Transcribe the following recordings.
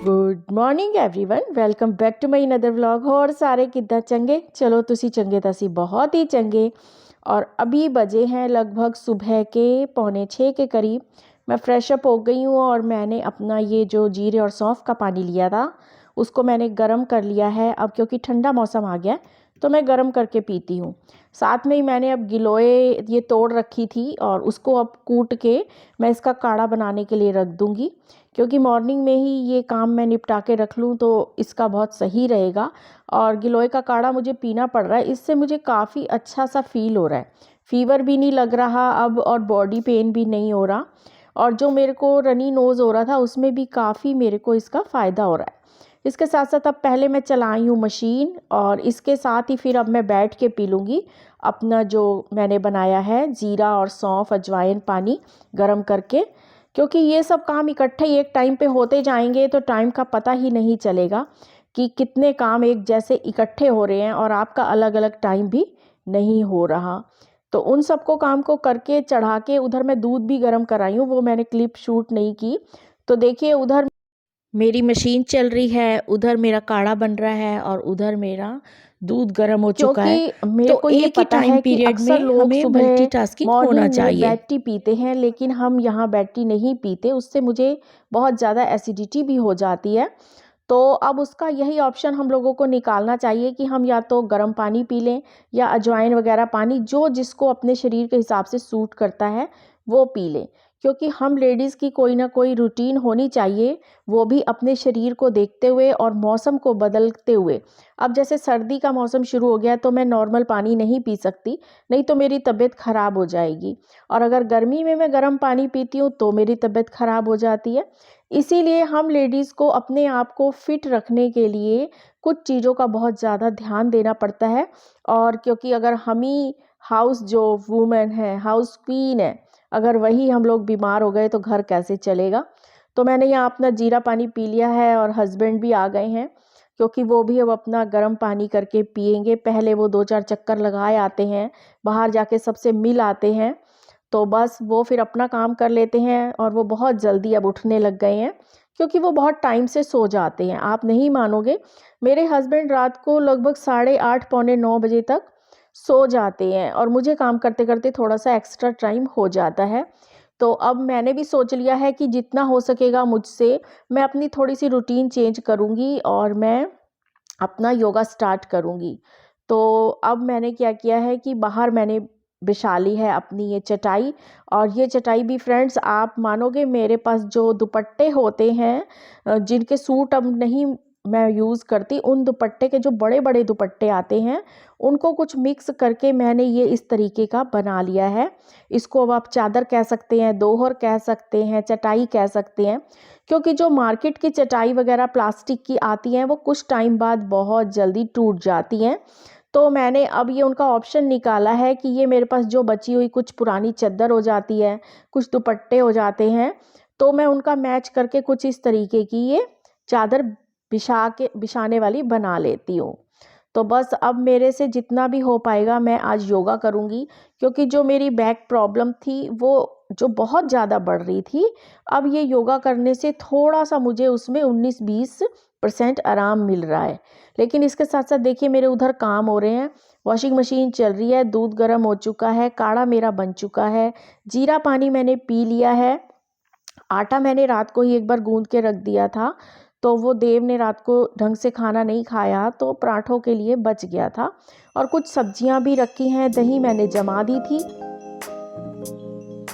Good morning everyone welcome back to my another vlog. ਹੋਰ ਸਾਰੇ ਕਿੱਦਾਂ ਚੰਗੇ? ਚਲੋ ਤੁਸੀਂ ਚੰਗੇ ਤਾਂ ਅਸੀਂ बहुत ही चंगे। और अभी बजे हैं लगभग सुबह के 5:45 के करीब। मैं फ्रेश अप हो गई हूँ और मैंने अपना ये जो जीरे और सौंफ का पानी लिया था उसको मैंने गर्म कर लिया है। अब क्योंकि ठंडा मौसम आ गया है तो मैं गर्म करके पीती हूँ। साथ में ही मैंने अब गिलोय ये तोड़ रखी थी और उसको अब कूट के मैं इसका काढ़ा बनाने के लिए रख दूँगी, क्योंकि मॉर्निंग में ही ये काम मैं निपटा के रख लूँ तो इसका बहुत सही रहेगा। और गिलोय का काढ़ा मुझे पीना पड़ रहा है, इससे मुझे काफ़ी अच्छा सा फील हो रहा है। फ़ीवर भी नहीं लग रहा अब और बॉडी पेन भी नहीं हो रहा। और जो मेरे को रनी नोज़ हो रहा था उसमें भी काफ़ी मेरे को इसका फ़ायदा हो रहा है। इसके साथ साथ अब पहले मैं चलाई हूँ मशीन और इसके साथ ही फिर अब मैं बैठ के पी लूँगी अपना जो मैंने बनाया है जीरा और सौंफ अजवाइन पानी गर्म करके। क्योंकि ये सब काम इकट्ठे ही एक टाइम पे होते जाएंगे तो टाइम का पता ही नहीं चलेगा कि कितने काम एक जैसे इकट्ठे हो रहे हैं और आपका अलग अलग टाइम भी नहीं हो रहा। तो उन सबको काम को करके चढ़ा के उधर मैं दूध भी गर्म कराई हूँ, वो मैंने क्लिप शूट नहीं की। तो देखिए उधर मेरी मशीन चल रही है, उधर मेरा काढ़ा बन रहा है और उधर मेरा दूध गर्म हो चुका है। क्योंकि मेरे तो को ये एक ही पता टाइम है कि पीरियड अक्सर में लोग हमें सुबह मल्टीटास्किंग होना मॉर्निंग में चाहिए। बैड टी पीते हैं, लेकिन हम यहाँ बैड टी नहीं पीते, उससे मुझे बहुत ज़्यादा एसिडिटी भी हो जाती है। तो अब उसका यही ऑप्शन हम लोगों को निकालना चाहिए कि हम या तो गर्म पानी पी लें या अजवाइन वगैरह पानी, जो जिसको अपने शरीर के हिसाब से सूट करता है वो पी लें। क्योंकि हम लेडीज़ की कोई ना कोई रूटीन होनी चाहिए, वो भी अपने शरीर को देखते हुए और मौसम को बदलते हुए। अब जैसे सर्दी का मौसम शुरू हो गया तो मैं नॉर्मल पानी नहीं पी सकती, नहीं तो मेरी तबीयत ख़राब हो जाएगी। और अगर गर्मी में मैं गर्म पानी पीती हूँ तो मेरी तबीयत ख़राब हो जाती है। इसीलिए हम लेडीज़ को अपने आप को फिट रखने के लिए कुछ चीज़ों का बहुत ज़्यादा ध्यान देना पड़ता है। और क्योंकि अगर हम ही हाउस जो वूमेन है, हाउस क्वीन है, अगर वही हम लोग बीमार हो गए तो घर कैसे चलेगा। तो मैंने यहाँ अपना जीरा पानी पी लिया है और हस्बैंड भी आ गए हैं, क्योंकि वो भी अब अपना गर्म पानी करके पिएंगे। पहले वो 2-4 चक्कर लगाए आते हैं, बाहर जाके सबसे मिल आते हैं, तो बस वो फिर अपना काम कर लेते हैं। और वो बहुत जल्दी अब उठने लग गए हैं, क्योंकि वो बहुत टाइम से सो जाते हैं। आप नहीं मानोगे, मेरे हस्बैंड रात को लगभग 8:30 पौने 9 बजे तक सो जाते हैं और मुझे काम करते करते थोड़ा सा एक्स्ट्रा टाइम हो जाता है। तो अब मैंने भी सोच लिया है कि जितना हो सकेगा मुझसे मैं अपनी थोड़ी सी रूटीन चेंज करूँगी और मैं अपना योगा स्टार्ट करूँगी। तो अब मैंने क्या किया है कि बाहर मैंने बिछा ली है अपनी ये चटाई। और ये चटाई भी फ्रेंड्स, आप मानोगे, मेरे पास जो दुपट्टे होते हैं जिनके सूट अब नहीं मैं यूज़ करती, उन दुपट्टे के जो बड़े बड़े दुपट्टे आते हैं उनको कुछ मिक्स करके मैंने ये इस तरीके का बना लिया है। इसको अब आप चादर कह सकते हैं, दोहर कह सकते हैं, चटाई कह सकते हैं। क्योंकि जो मार्केट की चटाई वगैरह प्लास्टिक की आती हैं वो कुछ टाइम बाद बहुत जल्दी टूट जाती हैं। तो मैंने अब ये उनका ऑप्शन निकाला है कि ये मेरे पास जो बची हुई कुछ पुरानी चद्दर हो जाती है, कुछ दुपट्टे हो जाते हैं, तो मैं उनका मैच करके कुछ इस तरीके की ये चादर बिछाने वाली बना लेती हूँ। तो बस अब मेरे से जितना भी हो पाएगा मैं आज योगा करूँगी, क्योंकि जो मेरी बैक प्रॉब्लम थी वो जो बहुत ज़्यादा बढ़ रही थी, अब ये योगा करने से थोड़ा सा मुझे उसमें 19-20% आराम मिल रहा है। लेकिन इसके साथ साथ देखिए मेरे उधर काम हो रहे हैं, वॉशिंग मशीन चल रही है, दूध गर्म हो चुका है, काढ़ा मेरा बन चुका है, जीरा पानी मैंने पी लिया है। आटा मैंने रात को ही एक बार गूंद के रख दिया था, तो वो देव ने रात को ढंग से खाना नहीं खाया तो पराठों के लिए बच गया था। और कुछ सब्जियां भी रखी हैं, दही मैंने जमा दी थी।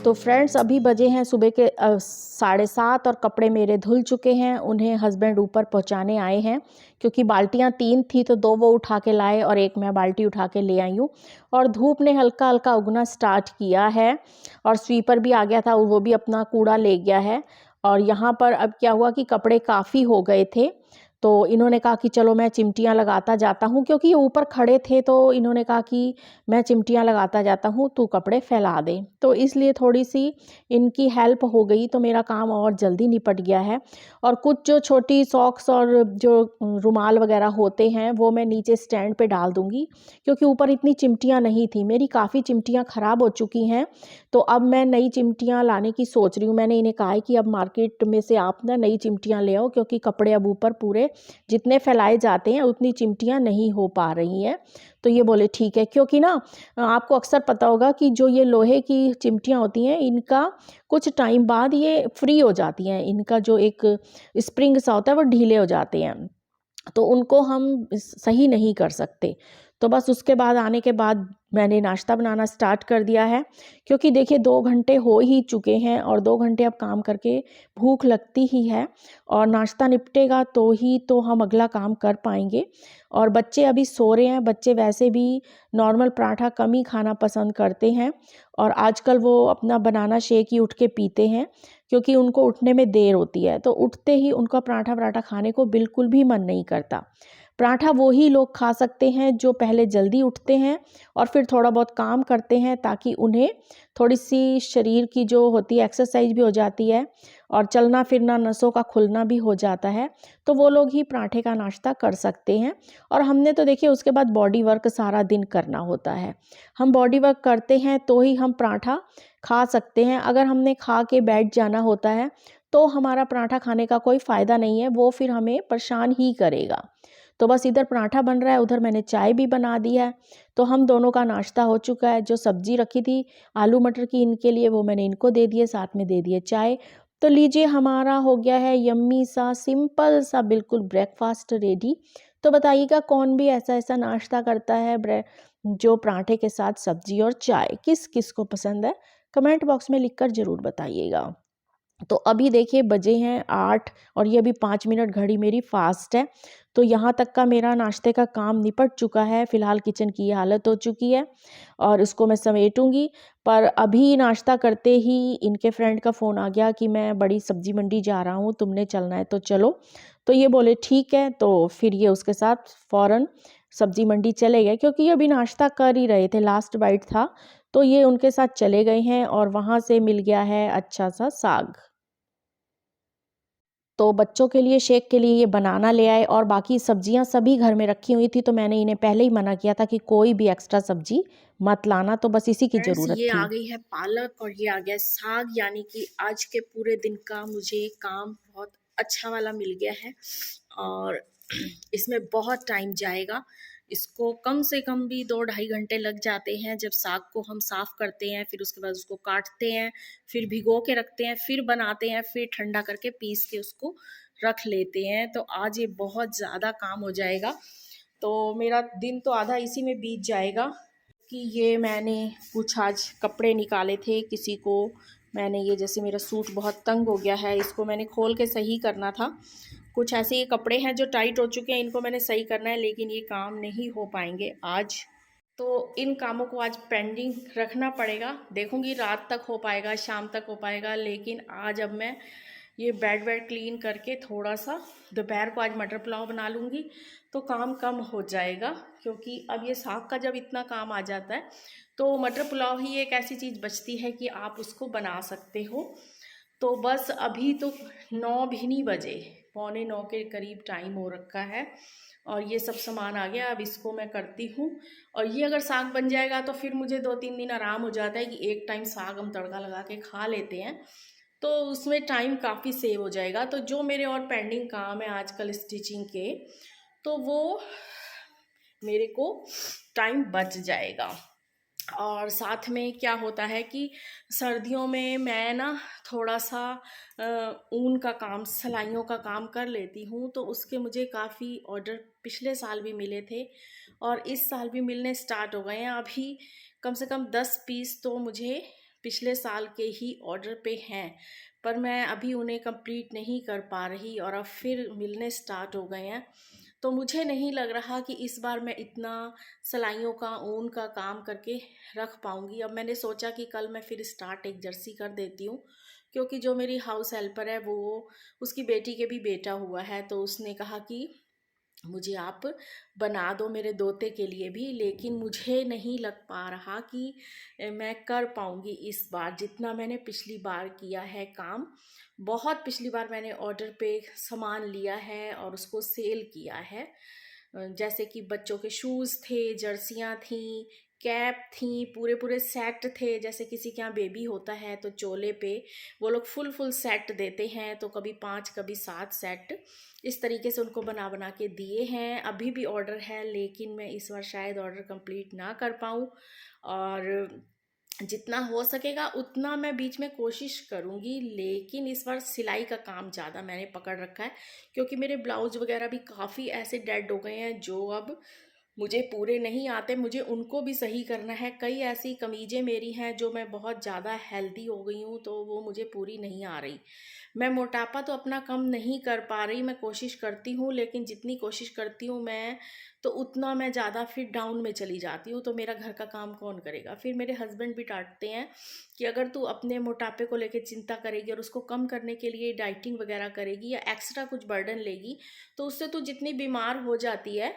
तो फ्रेंड्स अभी बजे हैं सुबह के 7:30 और कपड़े मेरे धुल चुके हैं। उन्हें हस्बैंड ऊपर पहुंचाने आए हैं, क्योंकि बाल्टियां 3 थी तो 2 वो उठा के लाए और एक मैं बाल्टी उठा के ले आई हूँ। और धूप ने हल्का हल्का उगना स्टार्ट किया है और स्वीपर भी आ गया था, वो भी अपना कूड़ा ले गया है। और यहाँ पर अब क्या हुआ कि कपड़े काफ़ी हो गए थे, तो इन्होंने कहा कि चलो मैं चिमटियाँ लगाता जाता हूँ, क्योंकि ये ऊपर खड़े थे तो इन्होंने कहा कि मैं चिमटियाँ लगाता जाता हूँ, तू कपड़े फैला दे। तो इसलिए थोड़ी सी इनकी हेल्प हो गई, तो मेरा काम और जल्दी निपट गया है। और कुछ जो छोटी सॉक्स और जो रुमाल वगैरह होते हैं वो मैं नीचे स्टैंड पे डाल दूँगी, क्योंकि ऊपर इतनी चिमटियाँ नहीं थी। मेरी काफ़ी चिमटियाँ ख़राब हो चुकी हैं, तो अब मैं नई चिमटियाँ लाने की सोच रही हूँ। मैंने इन्हें कहा है कि अब मार्केट में से आप ना नई चिमटियाँ ले आओ, क्योंकि कपड़े अब ऊपर पूरे जितने फैलाए जाते हैं उतनी चिमटियाँ नहीं हो पा रही हैं। तो ये बोले ठीक है, क्योंकि ना आपको अक्सर पता होगा कि जो ये लोहे की चिमटियाँ होती हैं इनका कुछ टाइम बाद ये फ्री हो जाती हैं, इनका जो एक स्प्रिंग सा होता है वो ढीले हो जाते हैं, तो उनको हम सही नहीं कर सकते। तो बस उसके बाद आने के बाद मैंने नाश्ता बनाना स्टार्ट कर दिया है, क्योंकि देखिए 2 घंटे हो ही चुके हैं और 2 घंटे अब काम करके भूख लगती ही है, और नाश्ता निपटेगा तो ही तो हम अगला काम कर पाएंगे। और बच्चे अभी सो रहे हैं, बच्चे वैसे भी नॉर्मल पराठा कम ही खाना पसंद करते हैं, और आजकल वो अपना बनाना शेक ही उठ के पीते हैं, क्योंकि उनको उठने में देर होती है, तो उठते ही उनका पराठा पराठा खाने को बिल्कुल भी मन नहीं करता। पराठा वो ही लोग खा सकते हैं जो पहले जल्दी उठते हैं और फिर थोड़ा बहुत काम करते हैं, ताकि उन्हें थोड़ी सी शरीर की जो होती है एक्सरसाइज भी हो जाती है और चलना फिरना, नसों का खुलना भी हो जाता है, तो वो लोग ही पराठे का नाश्ता कर सकते हैं। और हमने तो देखिए उसके बाद बॉडी वर्क सारा दिन करना होता है, हम बॉडी वर्क करते हैं तो ही हम पराठा खा सकते हैं। अगर हमने खा के बैठ जाना होता है तो हमारा पराठा खाने का कोई फ़ायदा नहीं है, वो फिर हमें परेशान ही करेगा। तो बस इधर पराठा बन रहा है, उधर मैंने चाय भी बना दी है, तो हम दोनों का नाश्ता हो चुका है। जो सब्ज़ी रखी थी आलू मटर की इनके लिए, वो मैंने इनको दे दिए, साथ में दे दिए चाय। तो लीजिए हमारा हो गया है यम्मी सा सिंपल सा बिल्कुल ब्रेकफास्ट रेडी। तो बताइएगा कौन भी ऐसा ऐसा नाश्ता करता है जो पराठे के साथ सब्ज़ी और चाय, किस किस को पसंद है? कमेंट बॉक्स में लिखकर ज़रूर बताइएगा। तो अभी देखिए बजे हैं 8 और ये अभी 5 मिनट घड़ी मेरी फास्ट है। तो यहाँ तक का मेरा नाश्ते का काम निपट चुका है। फ़िलहाल किचन की ये हालत हो चुकी है और इसको मैं समेटूँगी। पर अभी नाश्ता करते ही इनके फ्रेंड का फ़ोन आ गया कि मैं बड़ी सब्ज़ी मंडी जा रहा हूँ, तुमने चलना है तो चलो। तो ये बोले ठीक है, तो फिर ये उसके साथ फ़ौरन सब्ज़ी मंडी चले गए, क्योंकि ये अभी नाश्ता कर ही रहे थे, लास्ट बाइट था। तो ये उनके साथ चले गए हैं और वहाँ से मिल गया है अच्छा सा साग। तो बच्चों के लिए शेक के लिए ये बनाना ले आए, और बाकी सब्जियां सभी घर में रखी हुई थी, तो मैंने इन्हें पहले ही मना किया था कि कोई भी एक्स्ट्रा सब्जी मत लाना, तो बस इसी की फ्रेंड्स, ज़रूरत ये आ थी। गई है पालक और ये आ गया साग, यानी कि आज के पूरे दिन का मुझे काम बहुत अच्छा वाला मिल गया है और इसमें बहुत टाइम जाएगा। इसको कम से कम भी 2-2.5 घंटे लग जाते हैं। जब साग को हम साफ करते हैं, फिर उसके बाद उसको काटते हैं, फिर भिगो के रखते हैं, फिर बनाते हैं, फिर ठंडा करके पीस के उसको रख लेते हैं। तो आज ये बहुत ज़्यादा काम हो जाएगा, तो मेरा दिन तो आधा इसी में बीत जाएगा। कि ये मैंने कुछ आज कपड़े निकाले थे किसी को, मैंने ये जैसे मेरा सूट बहुत तंग हो गया है, इसको मैंने खोल के सही करना था। कुछ ऐसे ये कपड़े हैं जो टाइट हो चुके हैं, इनको मैंने सही करना है, लेकिन ये काम नहीं हो पाएंगे आज। तो इन कामों को आज पेंडिंग रखना पड़ेगा। देखूंगी रात तक हो पाएगा, शाम तक हो पाएगा, लेकिन आज अब मैं ये बेड वेड क्लीन करके थोड़ा सा दोपहर को आज मटर पुलाव बना लूँगी, तो काम कम हो जाएगा। क्योंकि अब ये साग का जब इतना काम आ जाता है तो मटर पुलाव ही एक ऐसी चीज़ बचती है कि आप उसको बना सकते हो। तो बस अभी तो 9 भी नहीं बजे, 8:45 के करीब टाइम हो रखा है और ये सब सामान आ गया। अब इसको मैं करती हूँ, और ये अगर साग बन जाएगा तो फिर मुझे 2-3 दिन आराम हो जाता है कि एक टाइम साग हम तड़का लगा के खा लेते हैं, तो उसमें टाइम काफ़ी सेव हो जाएगा। तो जो मेरे और पेंडिंग काम है आजकल स्टिचिंग के, तो वो मेरे को टाइम बच जाएगा। और साथ में क्या होता है कि सर्दियों में मैं ना थोड़ा सा ऊन का काम, सिलाइयों का काम कर लेती हूँ, तो उसके मुझे काफ़ी ऑर्डर पिछले साल भी मिले थे और इस साल भी मिलने स्टार्ट हो गए हैं। अभी कम से कम 10 पीस तो मुझे पिछले साल के ही ऑर्डर पे हैं, पर मैं अभी उन्हें कंप्लीट नहीं कर पा रही और अब फिर मिलने स्टार्ट हो गए हैं। तो मुझे नहीं लग रहा कि इस बार मैं इतना सिलाइयों का, ऊन का काम करके रख पाऊँगी। अब मैंने सोचा कि कल मैं फिर स्टार्ट एक जर्सी कर देती हूँ, क्योंकि जो मेरी हाउस हेल्पर है वो, उसकी बेटी के भी बेटा हुआ है, तो उसने कहा कि मुझे आप बना दो मेरे दोते के लिए भी। लेकिन मुझे नहीं लग पा रहा कि मैं कर पाऊँगी इस बार जितना मैंने पिछली बार किया है काम। बहुत पिछली बार मैंने ऑर्डर पे सामान लिया है और उसको सेल किया है। जैसे कि बच्चों के शूज़ थे, जर्सियाँ थीं, कैप थी, पूरे पूरे सेट थे। जैसे किसी के यहाँ बेबी होता है तो चोले पे वो लोग फुल फुल सेट देते हैं, तो कभी 5 कभी 7 सेट इस तरीके से उनको बना बना के दिए हैं। अभी भी ऑर्डर है, लेकिन मैं इस बार शायद ऑर्डर कंप्लीट ना कर पाऊँ, और जितना हो सकेगा उतना मैं बीच में कोशिश करूँगी। लेकिन इस बार सिलाई का काम ज़्यादा मैंने पकड़ रखा है, क्योंकि मेरे ब्लाउज वगैरह भी काफ़ी ऐसे डेड हो गए हैं जो अब मुझे पूरे नहीं आते, मुझे उनको भी सही करना है। कई ऐसी कमीज़ें मेरी हैं जो मैं बहुत ज़्यादा हेल्दी हो गई हूँ, तो वो मुझे पूरी नहीं आ रही। मैं मोटापा तो अपना कम नहीं कर पा रही, मैं कोशिश करती हूँ, लेकिन जितनी कोशिश करती हूँ मैं, तो उतना मैं ज़्यादा फिर डाउन में चली जाती हूँ। तो मेरा घर का काम कौन करेगा? फिर मेरे हस्बैंड भी डांटते हैं कि अगर तू अपने मोटापे को लेकर चिंता करेगी और उसको कम करने के लिए डाइटिंग वगैरह करेगी या एक्स्ट्रा कुछ बर्डन लेगी, तो उससे तू जितनी बीमार हो जाती है,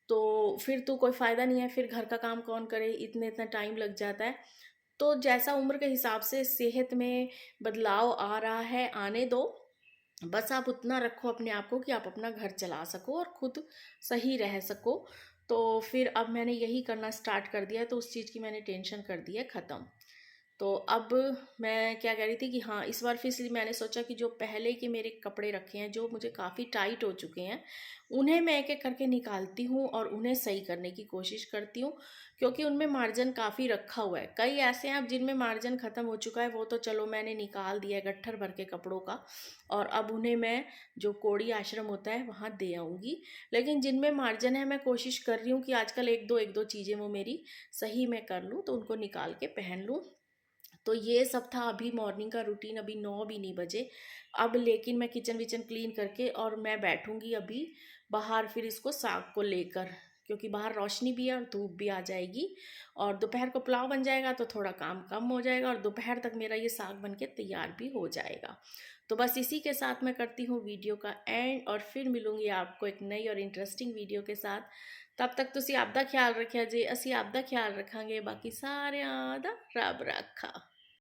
तो फिर तो कोई फ़ायदा नहीं है। फिर घर का काम कौन करे, इतना इतना टाइम लग जाता है। तो जैसा उम्र के हिसाब से सेहत में बदलाव आ रहा है, आने दो। बस आप उतना रखो अपने आप को कि आप अपना घर चला सको और खुद सही रह सको। तो फिर अब मैंने यही करना स्टार्ट कर दिया है, तो उस चीज़ की मैंने टेंशन कर दी है ख़त्म। तो अब मैं क्या कह रही थी कि हाँ, इस बार फिर इसलिए मैंने सोचा कि जो पहले के मेरे कपड़े रखे हैं जो मुझे काफ़ी टाइट हो चुके हैं, उन्हें मैं एक एक करके निकालती हूँ और उन्हें सही करने की कोशिश करती हूँ, क्योंकि उनमें मार्जिन काफ़ी रखा हुआ है। कई ऐसे हैं अब जिनमें मार्जिन ख़त्म हो चुका है, वो तो चलो मैंने निकाल दिया है गट्ठर भर के कपड़ों का, और अब उन्हें मैं जो कोड़ी आश्रम होता है वहाँ दे आऊँगी। लेकिन जिनमें मार्जिन है, मैं कोशिश कर रही हूँ कि आजकल एक दो चीज़ें वो मेरी सही मैं कर लूँ, तो उनको निकाल के पहन लूँ। तो ये सब था अभी मॉर्निंग का रूटीन। अभी 9 भी नहीं बजे अब, लेकिन मैं किचन विचन क्लीन करके और मैं बैठूंगी अभी बाहर फिर इसको साग को लेकर, क्योंकि बाहर रोशनी भी है और धूप भी आ जाएगी, और दोपहर को पुलाव बन जाएगा तो थोड़ा काम कम हो जाएगा, और दोपहर तक मेरा ये साग बन के तैयार भी हो जाएगा। तो बस इसी के साथ मैं करती हूँ वीडियो का एंड, और फिर मिलूंगी आपको एक नई और इंटरेस्टिंग वीडियो के साथ। तब तक तुसी आपदा ख्याल रखिया जे, असी आपदा ख्याल रखांगे, बाकी सारिਆਂ ਦਾ ਰੱਬ ਰਾਖਾ।